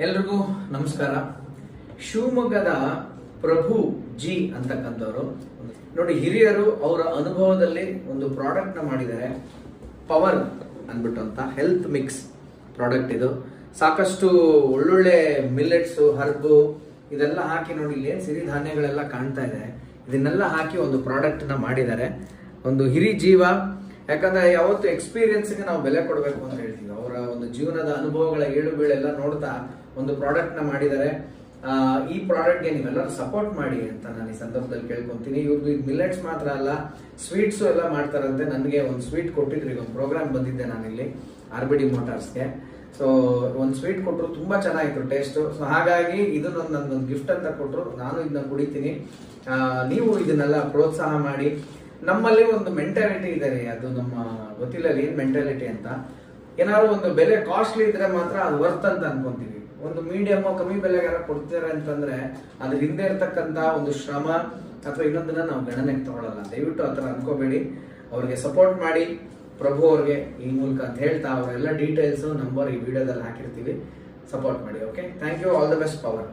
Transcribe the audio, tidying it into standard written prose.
ಎಲ್ರಿಗೂ ನಮಸ್ಕಾರ. ಶಿವಮೊಗ್ಗದ ಪ್ರಭು ಜಿ ಅಂತಕ್ಕಂಥವ್ರು ನೋಡಿ, ಹಿರಿಯರು ಅವರ ಅನುಭವದಲ್ಲಿ ಒಂದು ಪ್ರಾಡಕ್ಟ್ ನ ಮಾಡಿದ್ದಾರೆ. ಪವರ್ ಅಂದ್ಬಿಟ್ಟು ಅಂತ ಹೆಲ್ತ್ ಮಿಕ್ಸ್ ಪ್ರಾಡಕ್ಟ್ ಇದು. ಸಾಕಷ್ಟು ಒಳ್ಳೊಳ್ಳೆ ಮಿಲ್ಲೆಟ್ಸ್, ಹರ್ಬು ಇದೆಲ್ಲ ಹಾಕಿ ನೋಡಿ, ಇಲ್ಲಿ ಸಿರಿಧಾನ್ಯಗಳೆಲ್ಲ ಕಾಣ್ತಾ ಇದೆ. ಇದನ್ನೆಲ್ಲ ಹಾಕಿ ಒಂದು ಪ್ರಾಡಕ್ಟ್ ನ ಮಾಡಿದ್ದಾರೆ. ಒಂದು ಹಿರಿ ಜೀವ, ಯಾಕಂದ್ರೆ ಯಾವತ್ತು ಎಕ್ಸ್ಪೀರಿಯನ್ಸ್ಗೆ ನಾವು ಬೆಲೆ ಕೊಡಬೇಕು ಅಂತ ಹೇಳ್ತೀವಿ. ಅವರ ಒಂದು ಜೀವನದ ಅನುಭವಗಳ ಏಳು ಬೀಳೆಲ್ಲ ನೋಡ್ತಾ ಒಂದು ಪ್ರಾಡಕ್ಟ್ ನ ಮಾಡಿದ್ದಾರೆ. ಈ ಪ್ರಾಡಕ್ಟ್ಗೆ ನೀವೆಲ್ಲರೂ ಸಪೋರ್ಟ್ ಮಾಡಿ ಅಂತ ನಾನು ಈ ಸಂದರ್ಭದಲ್ಲಿ ಕೇಳ್ಕೊಂತೀನಿ. ಇವ್ರದ್ದು ಮಿಲ್ಲೆಟ್ಸ್ ಮಾತ್ರ ಅಲ್ಲ, ಸ್ವೀಟ್ಸು ಎಲ್ಲ ಮಾಡ್ತಾರಂತೆ. ನನಗೆ ಒಂದು ಸ್ವೀಟ್ ಕೊಟ್ಟಿದ್ರು, ಈಗ ಒಂದು ಪ್ರೋಗ್ರಾಮ್ ಬಂದಿದ್ದೆ ನಾನಿಲ್ಲಿ RBD ಮೋಟಾರ್ಸ್ಗೆ. ಸೊ ಒಂದು ಸ್ವೀಟ್ ಕೊಟ್ಟರು, ತುಂಬಾ ಚೆನ್ನಾಗಿತ್ತು ಟೇಸ್ಟು. ಸೊ ಹಾಗಾಗಿ ಇದನ್ನೊಂದು ನನ್ಗೊಂದು ಗಿಫ್ಟ್ ಅಂತ ಕೊಟ್ಟರು, ನಾನು ಇದನ್ನ ಕುಡಿತೀನಿ. ನೀವು ಇದನ್ನೆಲ್ಲ ಪ್ರೋತ್ಸಾಹ ಮಾಡಿ. ನಮ್ಮಲ್ಲಿ ಒಂದು ಮೆಂಟಾಲಿಟಿ ಇದೆ ರೀ, ಅದು ನಮ್ಮ ಗೊತ್ತಿಲ್ಲ ಏನ್ ಮೆಂಟಾಲಿಟಿ ಅಂತ. ಏನಾದ್ರು ಒಂದು ಬೆಲೆ ಕಾಸ್ಟ್ಲಿ ಇದ್ರೆ ಮಾತ್ರ ಅದು ವರ್ತ್ ಅಂತ ಅನ್ಕೊಂತೀವಿ. ಒಂದು ಮೀಡಿಯಮ್ ಕಮ್ಮಿ ಬೆಲೆಗೆಲ್ಲ ಕೊಡ್ತಾರೆ ಅಂತಂದ್ರೆ ಅದ್ರ ಹಿಂದೆ ಇರ್ತಕ್ಕಂತ ಒಂದು ಶ್ರಮ ಅಥವಾ ಇನ್ನೊಂದನ್ನ ನಾವು ಗಣನೆಗೆ ತಗೊಳ್ಳಲ್ಲ. ದಯವಿಟ್ಟು ಆತರ ಅನ್ಕೋಬೇಡಿ. ಅವ್ರಿಗೆ ಸಪೋರ್ಟ್ ಮಾಡಿ, ಪ್ರಭು ಅವ್ರಿಗೆ ಈ ಮೂಲಕ ಅಂತ ಹೇಳ್ತಾ ಅವರೆಲ್ಲ ಡೀಟೇಲ್ಸ್ ನಂಬರ್ ಈ ವಿಡಿಯೋದಲ್ಲಿ ಹಾಕಿರ್ತೀವಿ. ಸಪೋರ್ಟ್ ಮಾಡಿ. Okay, thank you. All the best. Power.